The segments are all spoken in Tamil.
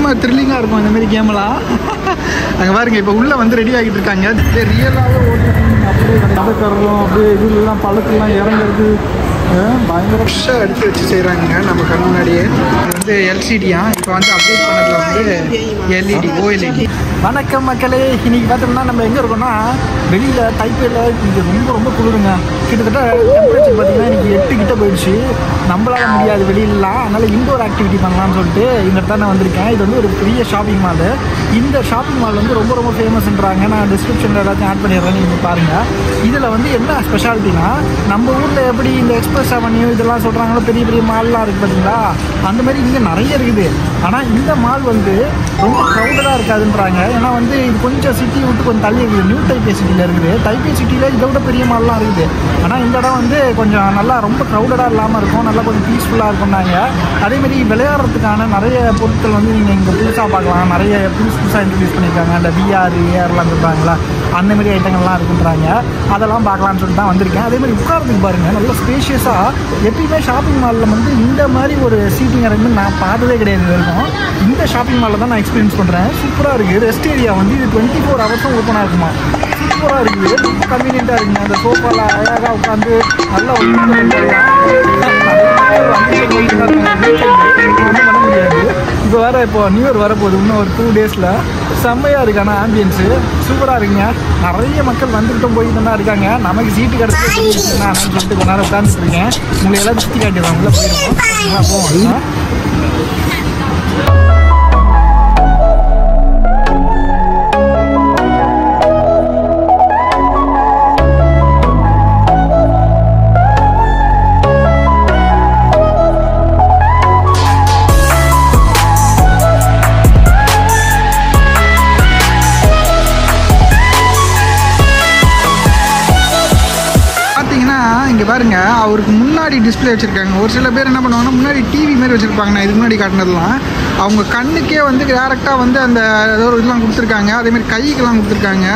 செம்ம த்ரில்லிங்காக இருக்கும் இந்த மாதிரி கேம்லாம். அங்கே பாருங்க இப்போ உள்ளே வந்து ரெடி ஆகிட்டு இருக்காங்க. ரியலாகவே ஓட்டுறோம் அப்படியே நடக்கிறோம் அப்படியே இதுலாம் பள்ளத்துலாம் இறங்குறது பயங்கர ஃப்ரெஷ்ஷாக எடுத்து வச்சு செய்கிறாங்க நம்ம கண் முன்னாடியே. இது வந்து எல்சிடியா, இப்போ வந்து அப்டேட் பண்ணதில் வந்து எல்இடி ஓஎல்இடி. வணக்கம் மக்களே, இன்றைக்கி பார்த்தோம்னா நம்ம எங்கே இருக்கோம்னா வெளியில் டைப்பேயில். இங்கே ரொம்ப ரொம்ப குளிருங்க. கிட்டத்தட்ட டெம்பரேச்சர் பார்த்திங்கன்னா இன்றைக்கி 8 கிட்ட போயிடுச்சு. நம்மளால் முடியாது வெளியிலலாம், அதனால் இன்டோர் ஆக்டிவிட்டி பண்ணலாம்னு சொல்லிட்டு இந்த இடத்துல நான் வந்திருக்கேன். இது வந்து ஒரு பெரிய ஷாப்பிங் மால். இந்த ஷாப்பிங் மால் வந்து ரொம்ப ரொம்ப ஃபேமஸ்ன்றாங்க. நான் டிஸ்கிரிப்ஷனில் எல்லாத்தையும் ஆட் பண்ணிடுறேன், நீங்கள் பாருங்கள். இதில் வந்து என்ன ஸ்பெஷாலிட்டினா, நம்ம ஊரில் எப்படி இந்த எக்ஸ்பிரஸ் அவென்யூ இதெல்லாம் சொல்கிறாங்களோ பெரிய பெரிய மால்லாம் இருக்குது பார்த்தீங்களா, அந்த மாதிரி இங்கே நிறைய இருக்குது. ஆனால் இந்த மால் வந்து ரொம்ப க்ரௌடடாக இருக்காதுன்றாங்க. ஏன்னா வந்து இது கொஞ்சம் சிட்டி விட்டு கொஞ்சம் தள்ளி இருக்குது. நியூ டைப்பே சிட்டியில் இருக்குது. டைப்பே சிட்டியில் இதை விட பெரிய மால்லாம் இருக்குது. ஆனால் இந்த இடம் வந்து கொஞ்சம் நல்லா ரொம்ப க்ரௌடடாக இல்லாமல் இருக்கும், நல்லா கொஞ்சம் பீஸ்ஃபுல்லாக இருக்கும்னாங்க. அதேமாதிரி விளையாடுறதுக்கான நிறைய பொருட்கள் வந்து நீங்கள் இங்கே புதுசாக பார்க்கலாம். நிறைய புதுசாக இன்ட்ரடியூஸ் பண்ணியிருக்காங்க. இந்த விஆர் ஏஆர்லாம் சொல்கிறாங்களா, அந்தமாரி ஐட்டங்கள்லாம் இருக்குன்றாங்க. அதெல்லாம் பார்க்கலான்னு சொல்லிட்டு தான் வந்திருக்கேன். அதேமாதிரி உட்காரத்துக்கு பாருங்கள், நல்லா ஸ்பேஷியஸாக. எப்பயுமே ஷாப்பிங் மாலில் வந்து இந்த மாதிரி ஒரு சீட்டிங் அரேஞ்ச்மெண்ட் நான் பார்த்ததே கிடையாது இருக்கும். இந்த ஷாப்பிங் மாலில் தான் நான் எக்ஸ்பீரியன்ஸ் பண்ணுறேன். சூப்பராக இருக்குது. ரெஸ்ட் ஏரியா வந்து இது 24 ஹவர்ஸும் ஓப்பனாக இருக்குமா. சூப்பராக இருக்குது, ரொம்ப கன்வீனியண்ட்டாக இருக்குங்க. அந்த சோஃபாவில் அழகாக உட்காந்து நல்லா ஒன்றும் பண்ண முடியாது. இப்போ வேறு இப்போ நியூ இயர் வரப்போகுது, இன்னும் ஒரு 2 டேஸில். செம்மையாக இருக்குது. ஆனால் ஆம்பியன்ஸு சூப்பராக இருக்குங்க. நிறைய மக்கள் வந்துக்கிட்டும் போயிட்டு தான் இருக்காங்க. நமக்கு சீட்டு கிடச்சிட்டு நான் சொல்லிட்டு கொஞ்ச நேரம் உட்காந்துட்டு இருக்கேன். உங்களை எல்லாம் சுற்றி காட்டிடுறேன். உள்ளே போயிடுவோம், போவோம். இங்கே பாருங்க, அவருக்கு முன்னாடி டிஸ்பிளே வச்சுருக்காங்க. ஒரு சில பேர் என்ன பண்ணுவாங்கன்னா முன்னாடி டிவி மாரி வச்சுருப்பாங்க. நான் இதுக்கு முன்னாடி காட்டினதுலாம் அவங்க கண்ணுக்கே வந்து டேரெக்டாக வந்து அந்த ஏதோ ஒரு இதெல்லாம் கொடுத்துருக்காங்க. அதேமாதிரி கைக்கெல்லாம் கொடுத்துருக்காங்க.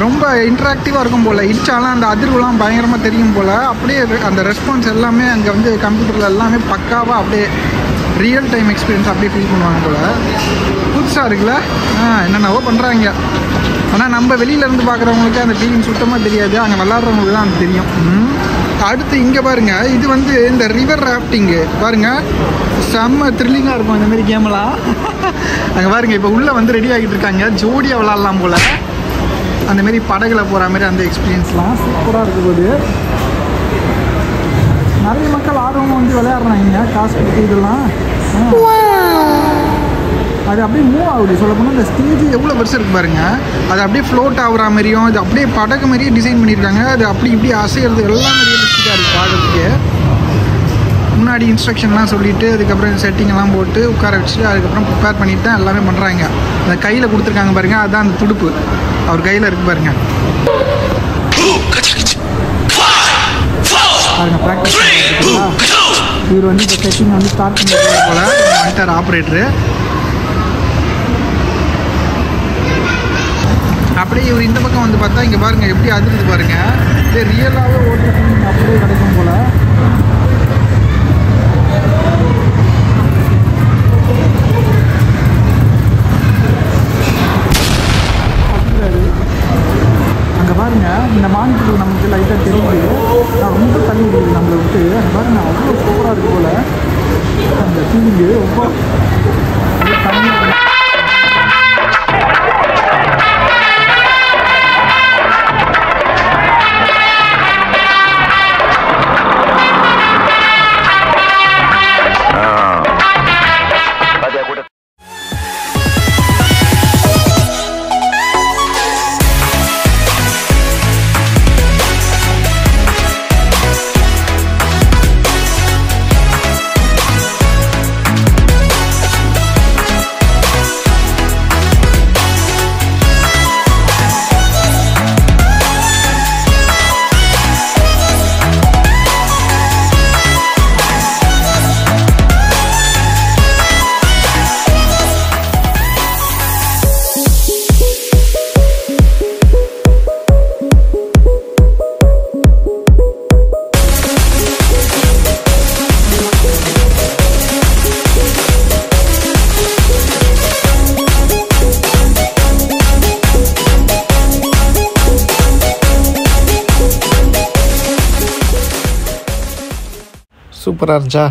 ரொம்ப இன்ட்ராக்டிவாக இருக்கும் போல். இடிச்சாலும் அந்த அதிர்வுலாம் பயங்கரமாக தெரியும் போல். அப்படியே அந்த ரெஸ்பான்ஸ் எல்லாமே அங்கே வந்து கம்ப்யூட்டரில் எல்லாமே பக்காவாக அப்படியே ரியல் டைம் எக்ஸ்பீரியன்ஸ் அப்படியே ஃபீல் பண்ணுவாங்க போல். புதுசாக இருக்குல்ல, என்னென்னவோ பண்ணுறாங்க. ஆனால் நம்ம வெளியிலேருந்து பார்க்குறவங்களுக்கு அந்த ஃபீலிங் சுத்தமாக தெரியாது. அங்கே விளாட்றவங்களுக்கு தான் அது தெரியும். அடுத்து இங்கே பாருங்கள், இது வந்து இந்த ரிவர் ராஃப்டிங்கு பாருங்கள், செம்ம த்ரில்லிங்காக இருக்கும் இந்த மாதிரி கேமெல்லாம். அங்கே பாருங்கள் இப்போ உள்ளே வந்து ரெடி ஆகிட்டு இருக்காங்க. ஜோடியாக விளாட்லாம் போல். அந்தமாரி படகுல போகிற மாதிரி அந்த எக்ஸ்பீரியன்ஸ்லாம் சூப்பராக இருக்கும் போது. நிறைய மக்கள் ஆர்வமாக வந்து விளையாடுறாங்க. காசு கொடுத்து இதெல்லாம் அது அப்படியே மூவ் ஆகுது. சொல்ல போனால் இந்த ஸ்டேஜ் எவ்வளோ பெருசு இருக்குது பாருங்கள். அது அப்படியே ஃப்ளோட் ஆகுற மாதிரியும், அது அப்படியே படகு மாதிரியே டிசைன் பண்ணியிருக்காங்க. அது அப்படி இப்படி அசைகிறது எல்லாமே ரியலிஸ்டிக்காக இருக்குது பார்க்கறதுக்கு. முன்னாடி இன்ஸ்ட்ரக்ஷன்லாம் சொல்லிவிட்டு அதுக்கப்புறம் செட்டிங்கெல்லாம் போட்டு உட்கார வச்சுட்டு அதுக்கப்புறம் ப்ரிப்பேர் பண்ணிட்டு தான் எல்லாமே பண்ணுறாங்க. அந்த கையில் கொடுத்துருக்காங்க பாருங்கள், அதுதான் அந்த துடுப்பு அவர் கையில் இருக்குது பாருங்கள். பாருங்கள் ப்ராக்டிஸ் இவர் வந்து இப்போ செட்டிங் வந்து ஸ்டார்ட் பண்ணுறது போல் மானிட்டர் ஆப்ரேட்டரு. அப்படியே இவர் இந்த பக்கம் வந்து பார்த்தா இங்கே பாருங்கள் எப்படி அதிர்ந்து பாருங்கள். இதே ரியலாகவே ஓட்டுறது அப்படியே கிடைக்கும் போல். அங்கே பாருங்கள் இந்த மானிட்டர் நமக்கு லைட்டாக தெரியுது. நான் ரொம்ப தண்ணி இருக்குது நம்மளை விட்டு. அங்கே பாருங்கள் அவ்வளோ சூப்பராக இருக்குது போல் அந்த ஃபீலிங்கு. ரொம்ப தண்ணி சூப்பராக இருந்துச்சா?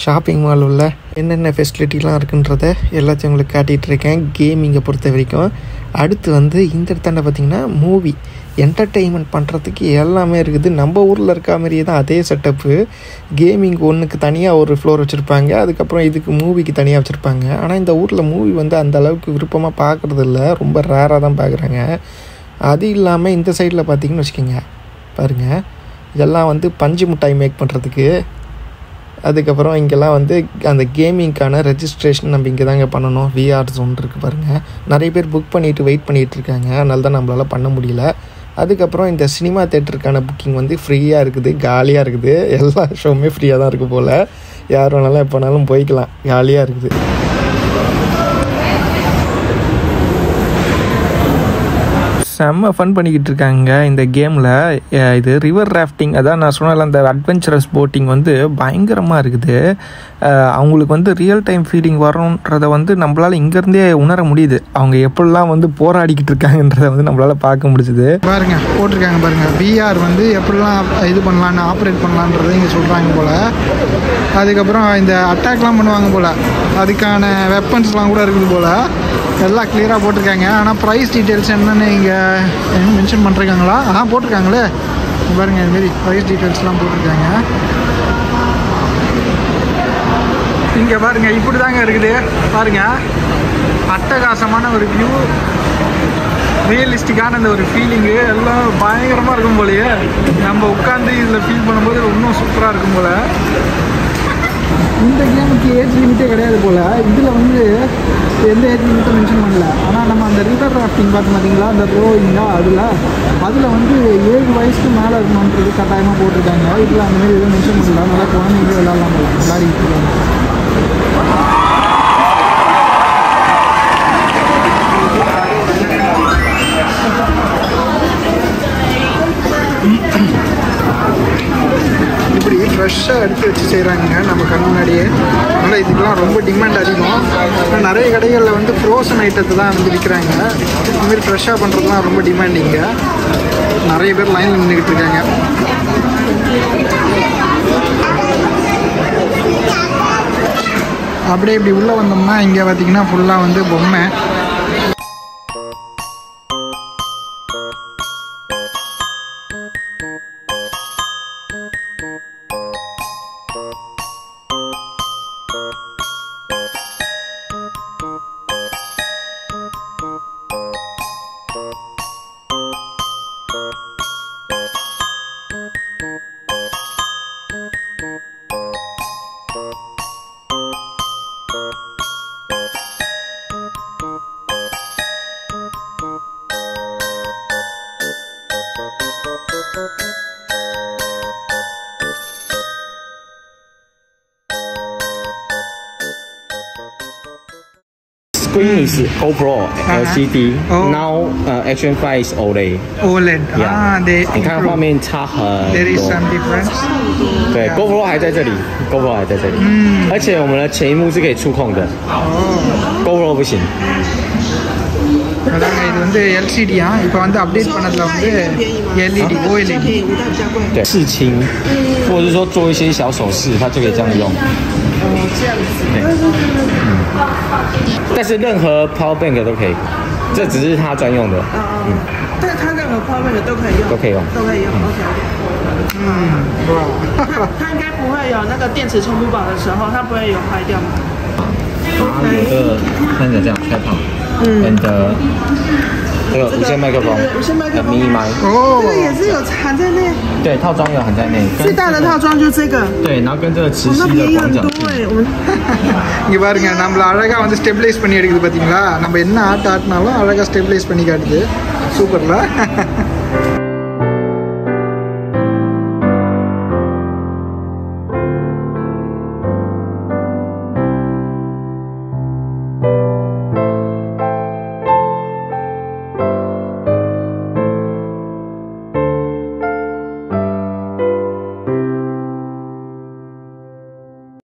ஷாப்பிங் மால் உள்ள என்னென்ன ஃபெசிலிட்டிலாம் இருக்குன்றத எல்லாத்தையும் உங்களுக்கு காட்டிகிட்டு இருக்கேன் கேமிங்கை பொறுத்த வரைக்கும். அடுத்து வந்து இந்த இடத்தாண்ட பார்த்திங்கன்னா மூவி என்டர்டெயின்மெண்ட் பண்ணுறதுக்கு எல்லாமே இருக்குது. நம்ம ஊரில் இருக்க மாதிரியே தான் அதே செட்டப்பு. கேமிங் ஒன்றுக்கு தனியாக ஒரு ஃப்ளோர் வச்சுருப்பாங்க, அதுக்கப்புறம் இதுக்கு மூவிக்கு தனியாக வச்சுருப்பாங்க. ஆனால் இந்த ஊரில் மூவி வந்து அந்த அளவுக்கு விருப்பமாக பார்க்குறது இல்லை, ரொம்ப ரேராக தான் பார்க்குறாங்க. அது இல்லாமல் இந்த சைடில் பார்த்திங்கன்னு வச்சுக்கோங்க, பாருங்கள், இதெல்லாம் வந்து பஞ்சு மிட்டாய் மேக் பண்ணுறதுக்கு. அதுக்கப்புறம் இங்கெல்லாம் வந்து அந்த கேமிங்க்கான ரெஜிஸ்ட்ரேஷன் நம்ம இங்கே தாங்க பண்ணணும். விஆர் ஜோன் இருக்குது பாருங்கள், நிறைய பேர் புக் பண்ணிவிட்டு வெயிட் பண்ணிகிட்ருக்காங்க, அதனால தான் நம்மளால் பண்ண முடியல. அதுக்கப்புறம் இந்த சினிமா தேட்டருக்கான புக்கிங் வந்து ஃப்ரீயாக இருக்குது, காலியாக இருக்குது. எல்லா ஷோவுமே ஃப்ரீயாக தான் இருக்குது போல், யார் வேணாலும் எப்போனாலும் போய்க்கலாம், காலியாக இருக்குது. செம்ம ஃபன் பண்ணிக்கிட்டு இருக்காங்க இந்த கேமில். இது ரிவர் ராஃப்டிங், அதான் நான் சொன்னால அந்த அட்வென்ச்சரஸ் போட்டிங் வந்து பயங்கரமாக இருக்குது. அவங்களுக்கு வந்து ரியல் டைம் ஃபீலிங் வரணுன்றதை வந்து நம்மளால் இங்கேருந்தே உணர முடியுது. அவங்க எப்படிலாம் வந்து போராடிக்கிட்டு இருக்காங்கன்றதை வந்து நம்மளால் பார்க்க முடிஞ்சுது. பாருங்கள், போட்டிருக்காங்க பாருங்கள், விஆர் வந்து எப்படிலாம் இது பண்ணலான்னு ஆப்ரேட் பண்ணலான்றதை இங்கே சொல்கிறாங்க போல். அதுக்கப்புறம் இந்த அட்டாக்லாம் பண்ணுவாங்க போல், அதுக்கான வெப்பன்ஸ்லாம் கூட இருக்குது போல். எல்லாம் கிளியராக போட்டிருக்காங்க. ஆனால் ப்ரைஸ் டீட்டெயில்ஸ் என்னென்னு இங்கே என்ன மென்ஷன் பண்ணுறாங்களா? போட்டிருக்காங்களே பாருங்கள், இதுமாரி ப்ரைஸ் டீட்டெயில்ஸ்லாம் போட்டிருக்காங்க. இங்கே பாருங்கள், இப்படி தாங்க இருக்குது பாருங்கள். அட்டகாசமான ஒரு வியூ, ரியலிஸ்டிக்கான அந்த ஒரு ஃபீலிங்கு எல்லாம் பயங்கரமாக இருக்கும் போலையே. நம்ம உட்காந்து இதில் ஃபீல் பண்ணும்போது இன்னும் சூப்பராக இருக்கும் போல். இந்த கேமுக்கு ஏஜ் லிமிட்டே கிடையாது போல். இதில் வந்து எந்த ஏஜ் லிமிட்டும் மென்ஷன் பண்ணல. ஆனால் நம்ம அந்த ரிவர் ராஃப்டிங் பார்த்து பார்த்தீங்களா, அந்த ரோயிங்கா, அதில் வந்து 7 வயசுக்கு மேலே இருக்கணுன்றது கட்டாயமாக போட்டிருக்காங்க. இதில் அந்தமாரி எதுவும் மென்ஷன் பண்ணல. நல்லா குழந்தைங்க விளாட்லாம் போல, விளாடிக்கிட்டு இருக்காங்க. இப்படி ஃப்ரெஷ்ஷாக எடுத்து வச்சு செய்கிறாங்க நம்ம கண் முன்னாடியே. அதனால் இதுக்கெலாம் ரொம்ப டிமாண்ட் அதிகம். ஆனால் நிறைய கடைகளில் வந்து ஃப்ரோசன் ஐட்டத்தை தான் வந்து விற்கிறாங்க. இதுமாரி ஃப்ரெஷ்ஷாக பண்ணுறதுலாம் ரொம்ப டிமாண்ட். இங்கே நிறைய பேர் லைனில் நின்றுக்கிட்டு இருக்காங்க. அப்படியே இப்படி உள்ளே வந்தோம்னா இங்கே பார்த்திங்கன்னா ஃபுல்லாக வந்து பொம்மை. Screen is GoPro LCD. Now Action 5 is OLED. OLED.你看画面差很多。There is some difference. 对 ，GoPro 还在这里，GoPro 还在这里。而且我们的前屏幕是可以触控的。GoPro 不行。அதாங்க, இது வந்து எல்சிடியா, இப்போ வந்து அப்டேட் பண்ணதில் வந்து LED OLED。对，视清，或者是说做一些小手势，它就可以这样用。这样子。对，但是任何 Power Bank 都可以，这只是它专用的。但它任何 Power Bank 都可以用。都可以用。都可以用。OK。它应该不会有那个电池充不饱的时候，它不会有坏掉吗？有个看着这样开跑。and 这个无线麦克风，无线麦克风 mini 麦，这个也是有含在内。对，套装有含在内。最大的套装就是这个。对，然后跟这个磁吸的广角镜。இங்கே பாருங்க, நம்மள அழகாக வந்து ஸ்டெபிலைஸ் பண்ணி எடுக்குது பார்த்தீங்களா? நம்ம என்ன ஆட்டினாலும் அழகாக ஸ்டெபிலைஸ் பண்ணி காட்டுது. சூப்பர்ல.